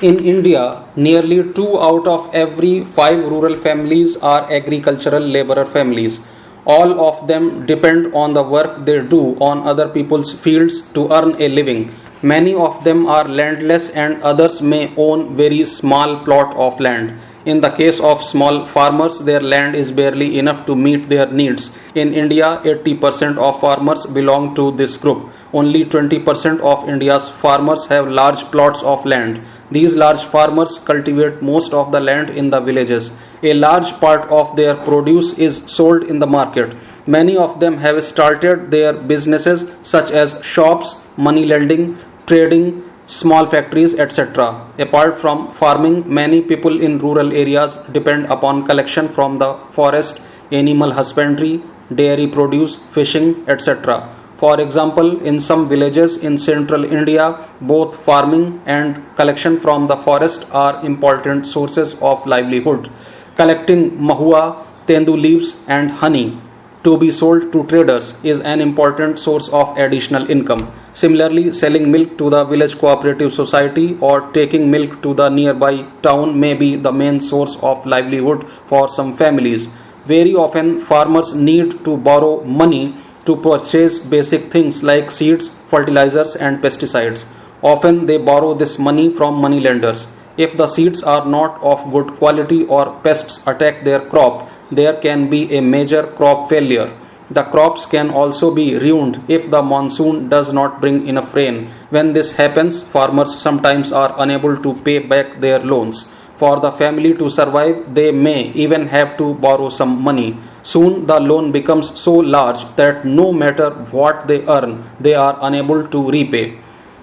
In India, nearly 2 out of every 5 rural families are agricultural laborer families. All of them depend on the work they do on other people's fields to earn a living. Many of them are landless and others may own very small plot of land. In the case of small farmers, their land is barely enough to meet their needs. In India, 80% of farmers belong to this group. Only 20% of India's farmers have large plots of land. These large farmers cultivate most of the land in the villages. A large part of their produce is sold in the market. Many of them have started their businesses such as shops, money lending, trading, small factories, etc. Apart from farming, many people in rural areas depend upon collection from the forest, animal husbandry, dairy produce, fishing, etc. For example, in some villages in central India, both farming and collection from the forest are important sources of livelihood. Collecting mahua, tendu leaves, and honey to be sold to traders is an important source of additional income. Similarly, selling milk to the village cooperative society or taking milk to the nearby town may be the main source of livelihood for some families. Very often, farmers need to borrow money to purchase basic things like seeds, fertilizers, and pesticides. Often, they borrow this money from money lenders. If the seeds are not of good quality or pests attack their crop, there can be a major crop failure. The crops can also be ruined if the monsoon does not bring enough rain. When this happens, farmers sometimes are unable to pay back their loans. For the family to survive, they may even have to borrow some money. Soon the loan becomes so large that no matter what they earn, they are unable to repay.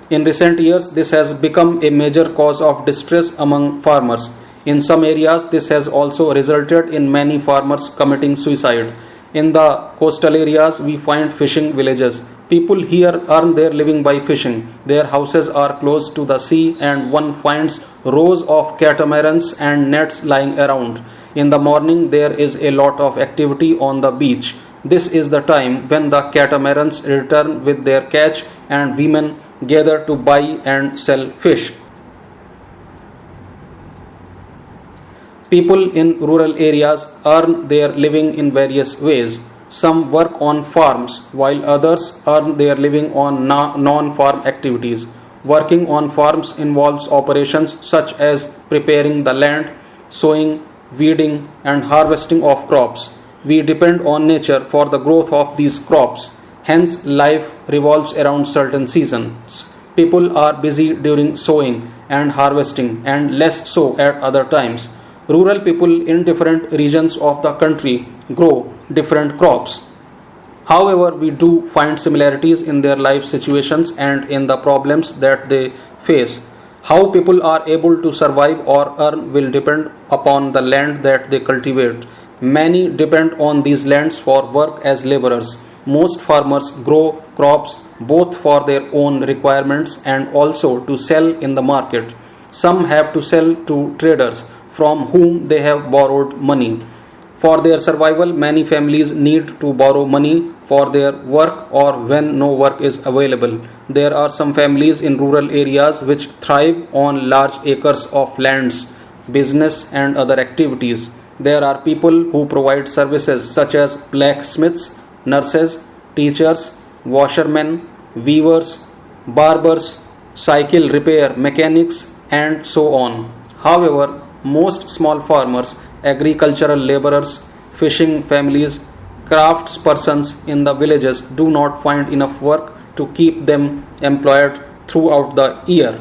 In recent years, this has become a major cause of distress among farmers. In some areas, this has also resulted in many farmers committing suicide. In the coastal areas, we find fishing villages. People here earn their living by fishing. Their houses are close to the sea and one finds rows of catamarans and nets lying around. In the morning, there is a lot of activity on the beach. This is the time when the catamarans return with their catch and women gather to buy and sell fish. People in rural areas earn their living in various ways. Some work on farms while others earn their living on non-farm activities. Working on farms involves operations such as preparing the land, sowing, weeding, and harvesting of crops. We depend on nature for the growth of these crops. Hence, life revolves around certain seasons. People are busy during sowing and harvesting and less so at other times. Rural people in different regions of the country grow different crops. However, we do find similarities in their life situations and in the problems that they face. How people are able to survive or earn will depend upon the land that they cultivate. Many depend on these lands for work as laborers. Most farmers grow crops both for their own requirements and also to sell in the market. Some have to sell to traders from whom they have borrowed money. For their survival, many families need to borrow money for their work or when no work is available. There are some families in rural areas which thrive on large acres of lands, business, and other activities. There are people who provide services such as blacksmiths, nurses, teachers, washermen, weavers, barbers, cycle repair mechanics, and so on. However, most small farmers, agricultural laborers, fishing families, craftspersons in the villages do not find enough work to keep them employed throughout the year.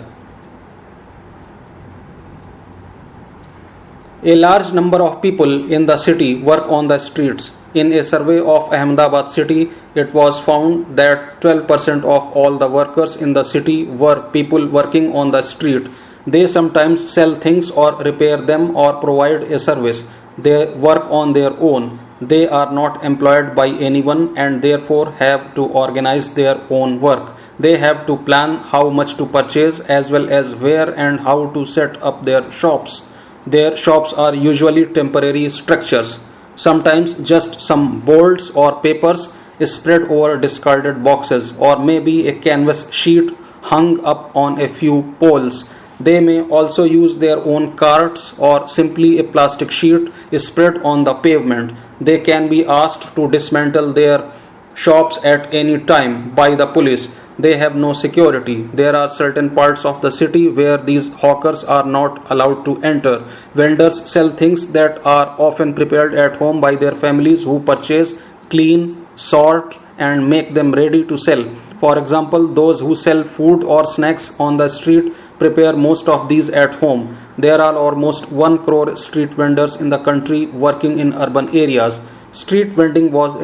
A large number of people in the city work on the streets. In a survey of Ahmedabad city, it was found that 12% of all the workers in the city were people working on the street. They sometimes sell things or repair them or provide a service. They work on their own. They are not employed by anyone and therefore have to organize their own work. They have to plan how much to purchase as well as where and how to set up their shops. Their shops are usually temporary structures. Sometimes just some boards or papers is spread over discarded boxes or maybe a canvas sheet hung up on a few poles. They may also use their own carts or simply a plastic sheet is spread on the pavement. They can be asked to dismantle their shops at any time by the police. They have no security. There are certain parts of the city where these hawkers are not allowed to enter. Vendors sell things that are often prepared at home by their families who purchase, clean, sort, and make them ready to sell. For example, those who sell food or snacks on the street prepare most of these at home. There are almost 1 crore street vendors in the country working in urban areas. Street vending was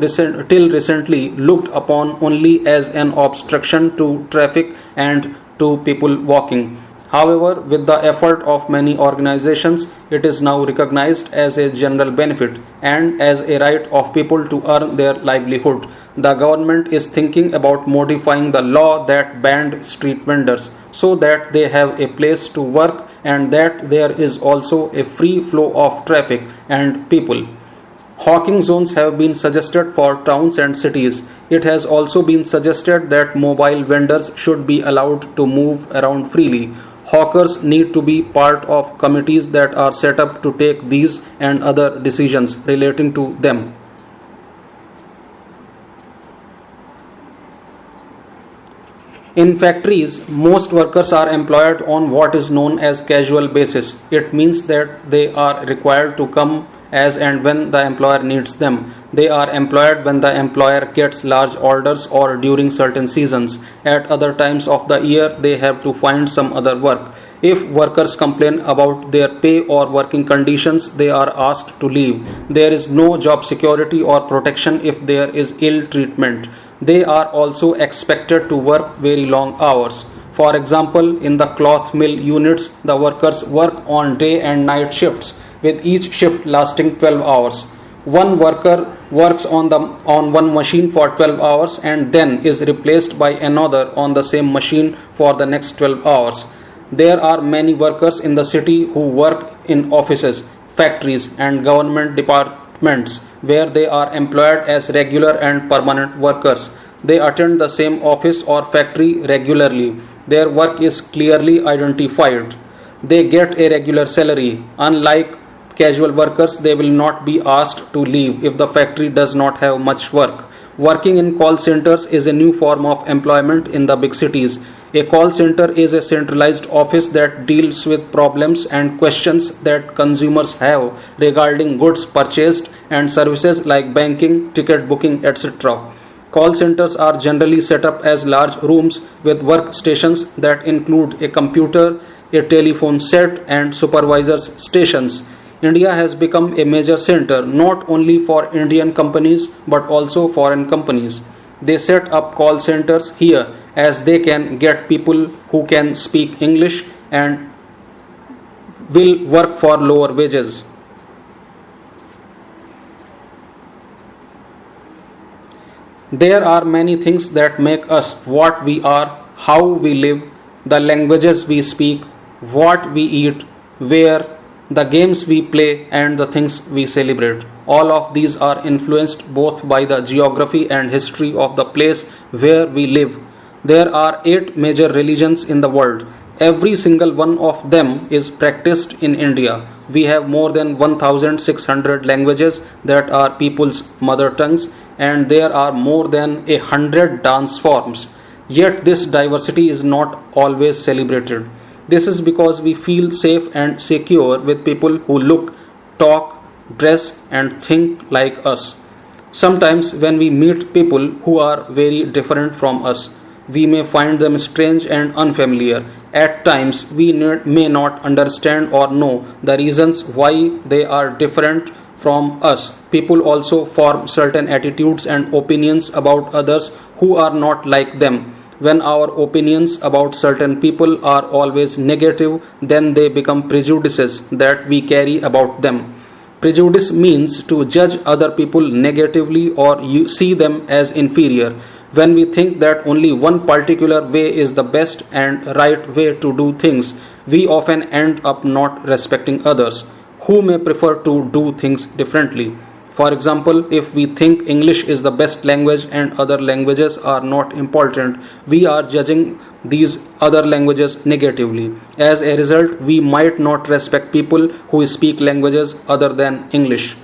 till recently looked upon only as an obstruction to traffic and to people walking. However, with the effort of many organizations, it is now recognized as a general benefit and as a right of people to earn their livelihood. The government is thinking about modifying the law that banned street vendors so that they have a place to work and that there is also a free flow of traffic and people. Hawking zones have been suggested for towns and cities. It has also been suggested that mobile vendors should be allowed to move around freely. Hawkers need to be part of committees that are set up to take these and other decisions relating to them. In factories, most workers are employed on what is known as casual basis. It means that they are required to come as and when the employer needs them. They are employed when the employer gets large orders or during certain seasons. At other times of the year, they have to find some other work. If workers complain about their pay or working conditions, they are asked to leave. There is no job security or protection if there is ill treatment. They are also expected to work very long hours. For example, in the cloth mill units, the workers work on day and night shifts, with each shift lasting 12 hours. One worker works on one machine for 12 hours and then is replaced by another on the same machine for the next 12 hours. There are many workers in the city who work in offices, factories, and government departments where they are employed as regular and permanent workers. They attend the same office or factory regularly. Their work is clearly identified. They get a regular salary. Unlike casual workers, they will not be asked to leave if the factory does not have much work. Working in call centers is a new form of employment in the big cities. A call center is a centralized office that deals with problems and questions that consumers have regarding goods purchased and services like banking, ticket booking, etc. Call centers are generally set up as large rooms with workstations that include a computer, a telephone set, and supervisors' stations. India has become a major center not only for Indian companies but also foreign companies. They set up call centers here as they can get people who can speak English and will work for lower wages. There are many things that make us what we are, how we live, the languages we speak, what we eat, where, the games we play, and the things we celebrate. All of these are influenced both by the geography and history of the place where we live. There are 8 major religions in the world. Every single one of them is practiced in India. We have more than 1,600 languages that are people's mother tongues, and there are more than 100 dance forms. Yet this diversity is not always celebrated. This is because we feel safe and secure with people who look, talk, dress, and think like us. Sometimes, when we meet people who are very different from us, we may find them strange and unfamiliar. At times, we may not understand or know the reasons why they are different from us. People also form certain attitudes and opinions about others who are not like them. When our opinions about certain people are always negative, then they become prejudices that we carry about them. Prejudice means to judge other people negatively or you see them as inferior. When we think that only one particular way is the best and right way to do things, we often end up not respecting others who may prefer to do things differently. For example, if we think English is the best language and other languages are not important, we are judging these other languages negatively. As a result, we might not respect people who speak languages other than English.